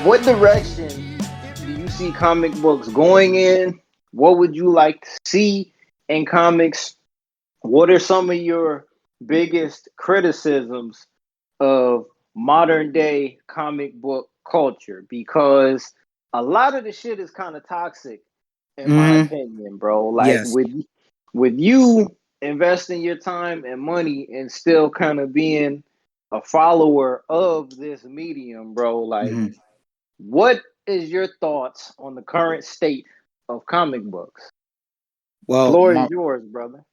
what direction do you see comic books going in? What would you like to see in comics? What are some of your biggest criticisms of modern day comic book culture? Because a lot of the shit is kind of toxic, in my Mm-hmm. opinion, bro. Like Yes. with you investing your time and money and still kind of being a follower of this medium, bro. Like, Mm-hmm. what is your thoughts on the current state of comic books? Well, Floor is yours, brother.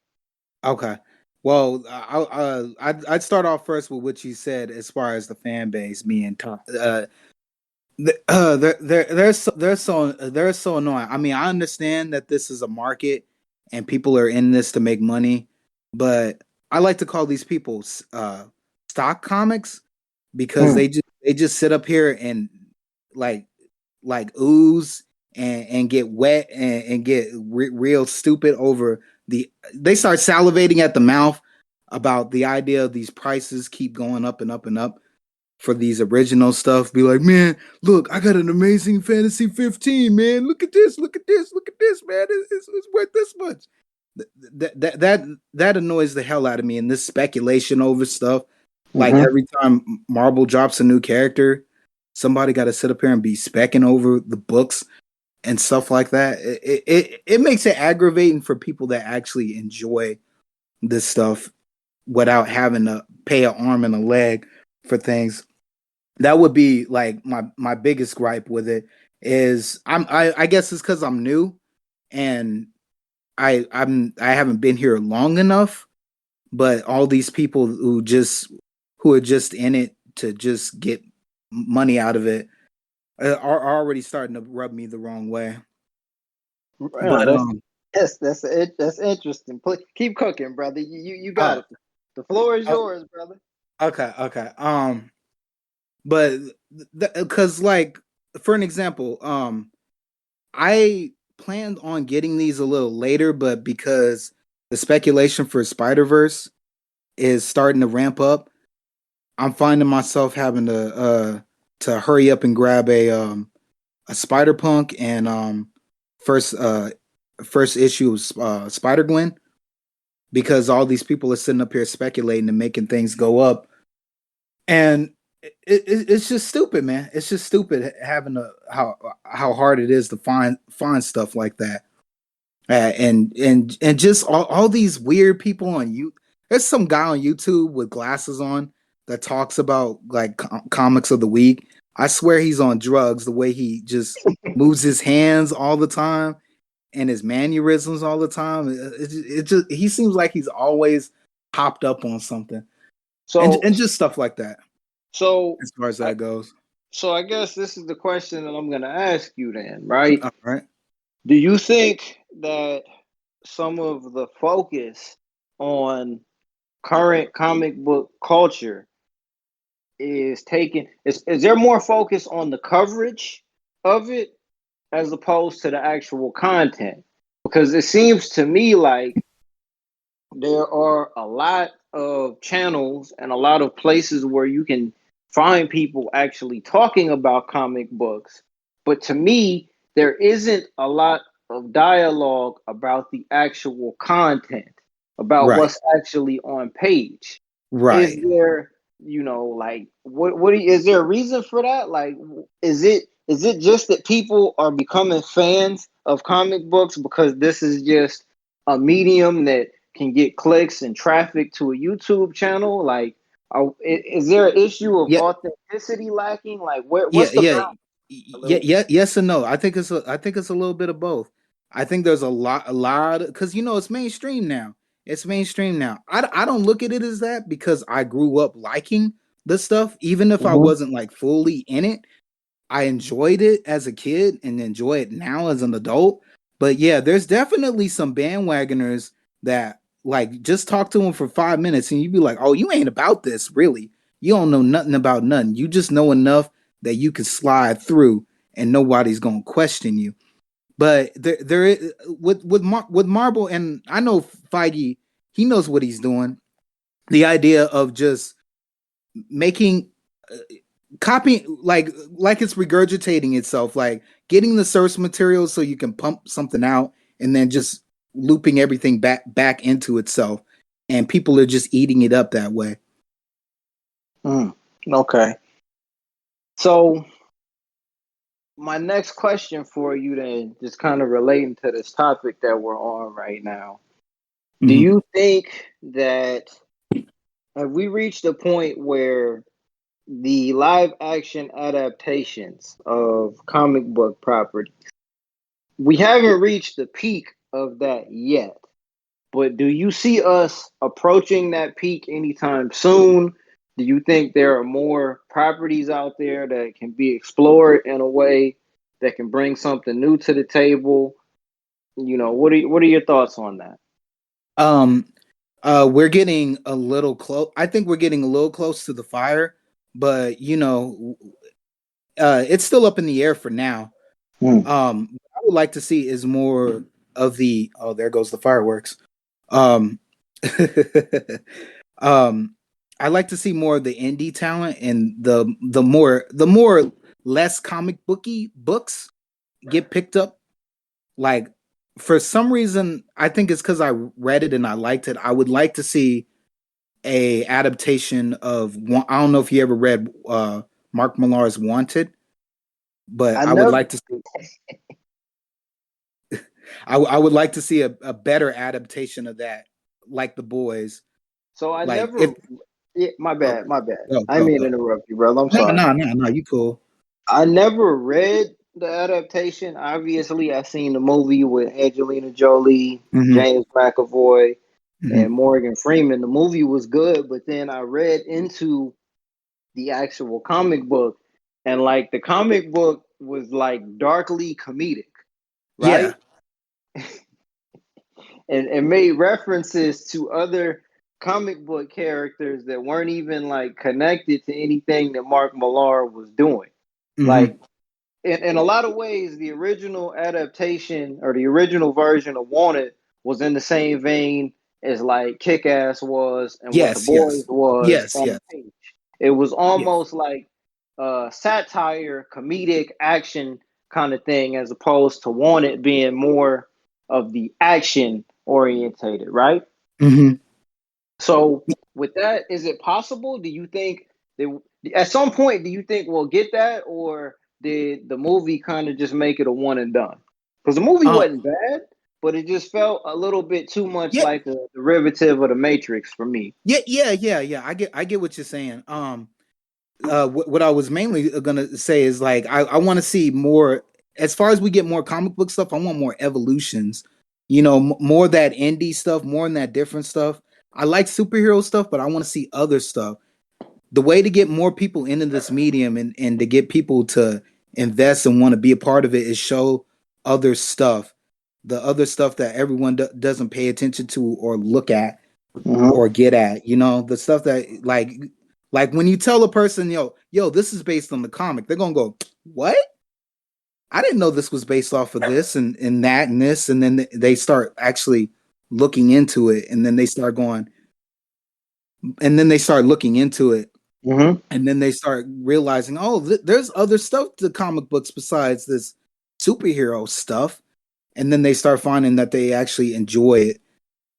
okay. Well, I'd start off first with what you said as far as the fan base being they're so annoying. I mean, I understand that this is a market and people are in this to make money, but I like to call these people stock comics because Hmm. they just sit up here and like ooze and get wet and get real stupid over they start salivating at the mouth about the idea of these prices keep going up and up and up for these original stuff. Be like, man, look, I got an amazing fantasy 15, man. Look at this, look at this, look at this, man. It's worth this much. That annoys the hell out of me. And this speculation over stuff, like Hmm. every time Marvel drops a new character, somebody got to sit up here and be specking over the books and stuff like that. It makes it aggravating for people that actually enjoy this stuff without having to pay an arm and a leg for things. That would be like my biggest gripe with it is I guess it's because I'm new and I haven't been here long enough, but all these people who are just in it to just get money out of it are already starting to rub me the wrong way. Yeah, But that's interesting. Keep cooking, brother. You got oh it. The floor is oh, yours, brother. okay. But because like for an example, I planned on getting these a little later, but because the speculation for Spider Verse is starting to ramp up, I'm finding myself having to hurry up and grab a Spider Punk and first uh first issue of Spider Gwen because all these people are sitting up here speculating and making things go up, and it's just stupid, man. It's just stupid having how hard it is to find stuff like that. And just all these weird people on you. There's some guy on YouTube with glasses on that talks about like comics of the week. I swear he's on drugs. The way he just moves his hands all the time and his mannerisms all the time. It just he seems like he's always hopped up on something So and just stuff like that. so As far as I that goes. I guess this is the question that I'm gonna ask you then, right? All right. Do you think that some of the focus on current comic book culture is there more focus on the coverage of it as opposed to the actual content? Because it seems to me like there are a lot of channels and a lot of places where you can find people actually talking about comic books. But to me, there isn't a lot of dialogue about the actual content, about Right. what's actually on page. Is Right. there, like is there a reason for that? Like, is it just that people are becoming fans of comic books because this is just a medium that can get clicks and traffic to a YouTube channel? Like, is there an issue of Yeah. authenticity lacking? Like, Yeah. what's the Yeah. balance? Yeah. Yeah. Yes and no. I think it's a little bit of both. I think there's a lot because it's mainstream now. It's mainstream now. I don't look at it as that because I grew up liking this stuff, even if I Mhm. wasn't like fully in it. I enjoyed it as a kid and enjoy it now as an adult. But yeah, there's definitely some bandwagoners that like just talk to them for 5 minutes and you'd be like, oh, you ain't about this, really. You don't know nothing about nothing. You just know enough that you can slide through and nobody's gonna question you. But there is, with Marble, and I know Feige, he knows what he's doing. The idea of just making copying like it's regurgitating itself, like getting the source material so you can pump something out and then just looping everything back into itself, and people are just eating it up that way. Okay. So my next question for you then, just kind of relating to this topic that we're on right now. Do Mm-hmm. you think that have we reached a point where the live action adaptations of comic book property, we haven't reached the peak of that yet, but do you see us approaching that peak anytime soon? Do you think there are more properties out there that can be explored in a way that can bring something new to the table? What are your thoughts on that? Um, we're getting a little close. I think we're getting a little close to the fire, but it's still up in the air for now. Hmm. What I would like to see is more of the. Oh, there goes the fireworks. Um, um, I like to see more of the indie talent and the more less comic booky books get picked up. Like for some reason, I think it's because I read it and I liked it. I would like to see a adaptation of one. I don't know if you ever read Mark Millar's Wanted, but I I would never like to. I would like to see a better adaptation of that, like The Boys. so I Like if never yeah, my oh, bad, my bad. go I go mean to go. interrupt you, brother. I'm No sorry. no no no, you cool. I never read the adaptation. Obviously, I seen the movie with Angelina Jolie, Hmm. James McAvoy, and Hmm. Morgan Freeman. The movie was good, but then I read into the actual comic book, and like the comic book was like darkly comedic, Yeah. right? And made references to other comic book characters that weren't even like connected to anything that Mark Millar was doing. Hmm. Like in a lot of ways, the original adaptation or the original version of Wanted was in the same vein as like Kick Ass was and what the Yes. boys Yes. was Yes. on Yes. the page. It was Yeah. almost like satire, comedic action kind of thing, as opposed to Wanted being more of the action orientated, right? Hmm. So with that, is it possible? Do you think that at some point do you think we'll get that, or did the movie kind of just make it a one and done? Because the movie Um. wasn't bad, but it just felt a little bit too much Yeah. like a derivative of the Matrix for me. Yeah. Yeah. Yeah. Yeah. I get what you're saying. What I was mainly gonna say is like I want to see more. As far as we get more comic book stuff, I want more evolutions. More of that indie stuff, more in that different stuff. I like superhero stuff, but I want to see other stuff. The way to get more people into this medium and to get people to invest and want to be a part of it is show other stuff, the other stuff that everyone doesn't pay attention to or look at Mm-hmm. or get at. The stuff that like when you tell a person, yo, this is based on the comic, they're gonna go, what? I didn't know this was based off of this and that and this, and then they start actually looking into it, and then they start going, and then they start looking into it, Mm-hmm. and then they start realizing, oh, there's other stuff to comic books besides this superhero stuff, and then they start finding that they actually enjoy it.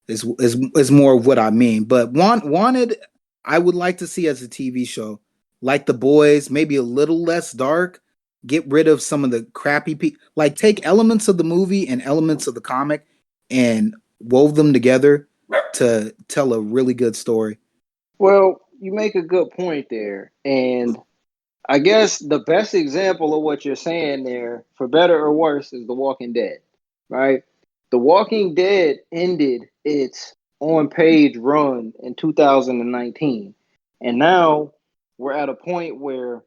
Is more of what I mean. But Wanted, I would like to see as a TV show, like The Boys, maybe a little less dark. Get rid of some of the crappy like take elements of the movie and elements of the comic and wove them together to tell a really good story. Well, you make a good point there, and I guess the best example of what you're saying there, for better or worse, is The Walking Dead, right? The Walking Dead ended its on page run in 2019. And now we're at a point where,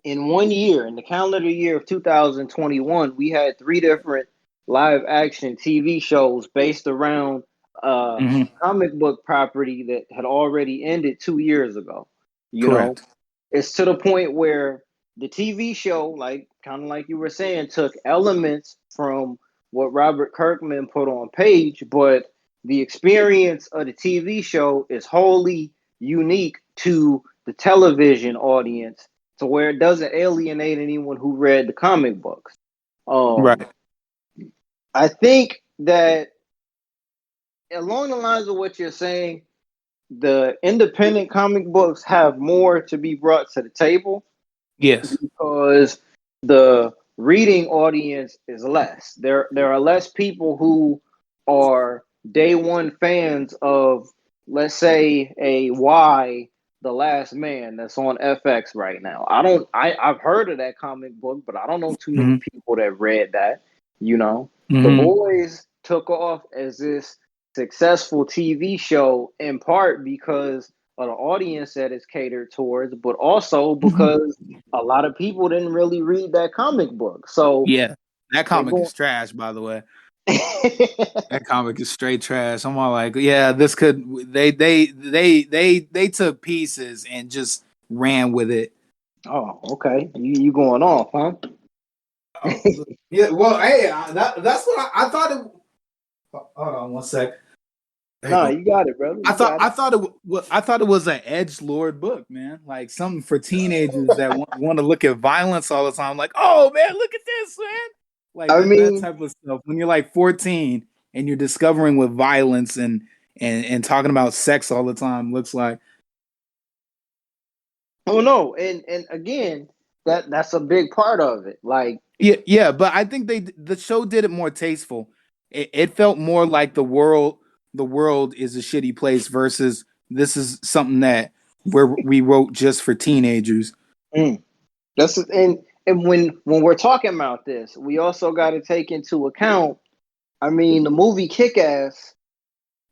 in one year, in the calendar year of 2021, we had three different live action TV shows based around a Hmm. comic book property that had already ended 2 years ago. You know, Correct. it's to the point where the TV show, like kind of like you were saying, took elements from what Robert Kirkman put on page, but the experience of the TV show is wholly unique to the television audience to where it doesn't alienate anyone who read the comic books. Right. I think that along the lines of what you're saying, the independent comic books have more to be brought to the table Yes. because the reading audience is less. There are less people who are day one fans of, let's say, a Y, The Last Man that's on FX right now. I've heard of that comic book, but I don't know too many people that read that. You know, The Boys took off as this successful TV show in part because of the audience that it's catered towards, but also because a lot of people didn't really read that comic book. So Yeah, that they're comic going. is trash, by the way. That comic is straight trash. I'm all like, yeah, this could. They took pieces and just ran with it. Oh, okay. You going off, huh? Oh, yeah. Well, hey, that's what I thought. Hold on one sec. There you No, go. you got it, brother. You got it. I thought it was an edge lord book, man. Like something for teenagers that want to look at violence all the time. Like, oh man, look at this, man. Like I that mean, type of stuff. When you're like 14 and you're discovering what violence and talking about sex all the time looks like. oh no, and again, that's a big part of it. Like, Yeah, but I think the show did it more tasteful. It felt more like the world is a shitty place versus this is something that where we wrote just for teenagers. mm, that's and when we're talking about this, we also got to take into account. I mean, the movie Kick Ass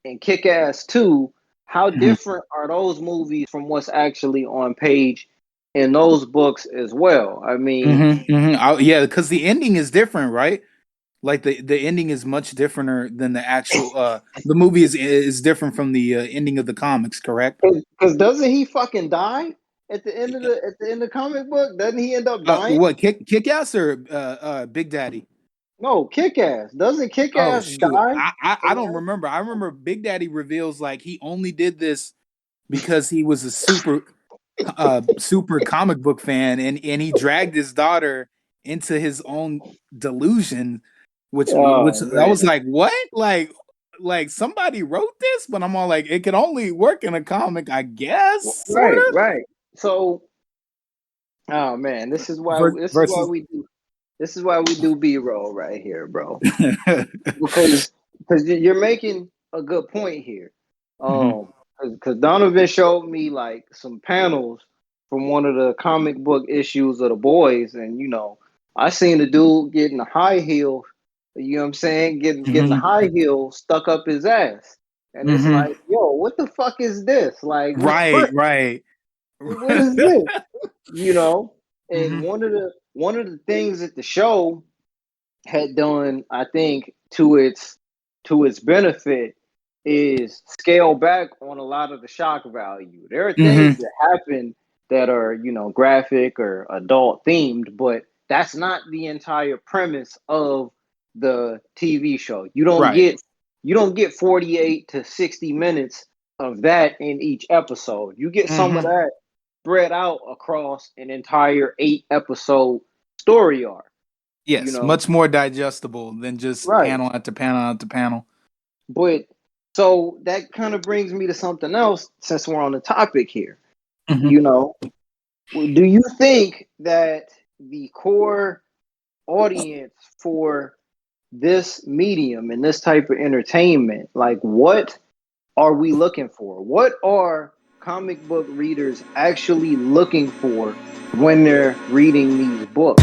and Kick Ass 2, how Mhm. different are those movies from what's actually on page in those books as well? I mean, Yeah, because the ending is different, right? Like the ending is much differenter than the actual. The movie is different from the ending of the comics, correct? because doesn't he fucking die at the end of the comic book? Doesn't he end up dying? What Kick Ass or Big Daddy? No, Kick Ass. Doesn't Kick Oh Ass shoot, die? I don't remember. I remember Big Daddy reveals like he only did this because he was a super comic book fan and he dragged his daughter into his own delusion, which Oh I was man. like, what? Like somebody wrote this, but I'm all like, it could only work in a comic, I guess, sort Right, right. So, oh man, of. Versus. this is why we do B-roll right here, bro. Because you're making a good point here. Mhm. Because Donovan showed me like some panels from one of the comic book issues of the boys, and I seen the dude getting a high heel. You know what I'm saying? Getting a Mhm. high heel stuck up his ass, and it's Mhm. like, yo, what the fuck is this? Like, Right, right. what is this? You know? And Mhm. one of the things that the show had done, I think, to its benefit is scale back on a lot of the shock value. There are things Mhm. that happen that are, graphic or adult themed, but that's not the entire premise of the TV show. Right. You don't get 48 to 60 minutes of that in each episode. You get some of Mhm. that spread out across an entire 8 episode story arc, you Yes, know. much more digestible than just Right. panel after panel after panel. But so that kind of brings me to something else since we're on the topic here. Mhm. You know, do you think that the core audience for this medium and this type of entertainment, like what are we looking for? What are comic book readers actually looking for when they're reading these books?